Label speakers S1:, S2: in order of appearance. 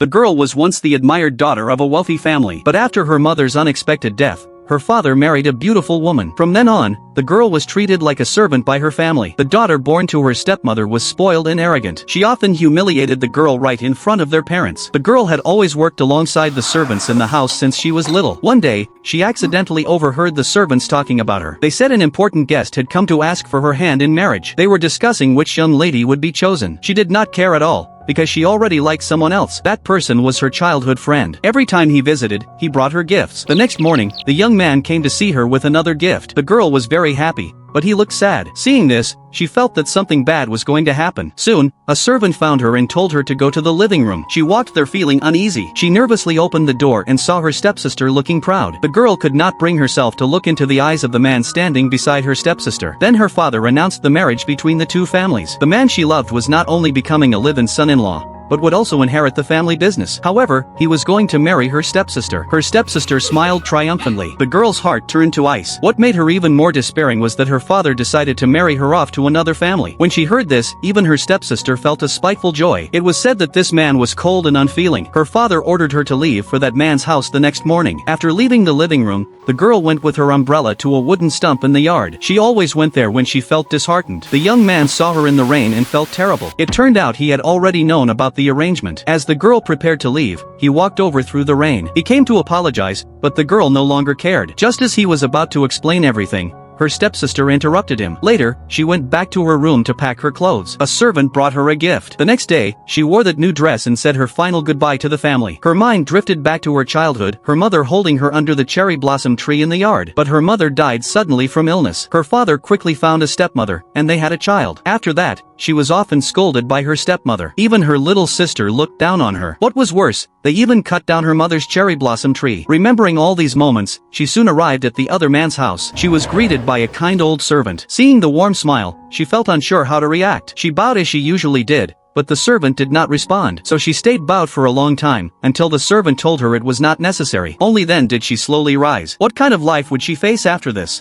S1: The girl was once the admired daughter of a wealthy family, but after her mother's unexpected death, her father married a beautiful woman. From then on, the girl was treated like a servant by her family. The daughter born to her stepmother was spoiled and arrogant. She often humiliated the girl right in front of their parents. The girl had always worked alongside the servants in the house since she was little. One day, she accidentally overheard the servants talking about her. They said an important guest had come to ask for her hand in marriage. They were discussing which young lady would be chosen. She did not care at all, because she already liked someone else. That person was her childhood friend. Every time he visited, he brought her gifts. The next morning, the young man came to see her with another gift. The girl was very happy, but he looked sad. Seeing this, she felt that something bad was going to happen. Soon, a servant found her and told her to go to the living room. She walked there feeling uneasy. She nervously opened the door and saw her stepsister looking proud. The girl could not bring herself to look into the eyes of the man standing beside her stepsister. Then her father announced the marriage between the two families. The man she loved was not only becoming a live-in son-in-law, but would also inherit the family business. However, he was going to marry her stepsister. Her stepsister smiled triumphantly. The girl's heart turned to ice. What made her even more despairing was that her father decided to marry her off to another family. When she heard this, even her stepsister felt a spiteful joy. It was said that this man was cold and unfeeling. Her father ordered her to leave for that man's house the next morning. After leaving the living room, the girl went with her umbrella to a wooden stump in the yard. She always went there when she felt disheartened. The young man saw her in the rain and felt terrible. It turned out he had already known about the arrangement. As the girl prepared to leave, he walked over through the rain. He came to apologize, but the girl no longer cared. Just as he was about to explain everything, her stepsister interrupted him. Later, she went back to her room to pack her clothes. A servant brought her a gift. The next day, she wore that new dress and said her final goodbye to the family. Her mind drifted back to her childhood, her mother holding her under the cherry blossom tree in the yard. But her mother died suddenly from illness. Her father quickly found a stepmother, and they had a child. After that, she was often scolded by her stepmother. Even her little sister looked down on her. What was worse, they even cut down her mother's cherry blossom tree. Remembering all these moments, she soon arrived at the other man's house. She was greeted by a kind old servant. Seeing the warm smile, she felt unsure how to react. She bowed as she usually did, but the servant did not respond. So she stayed bowed for a long time, until the servant told her it was not necessary. Only then did she slowly rise. What kind of life would she face after this?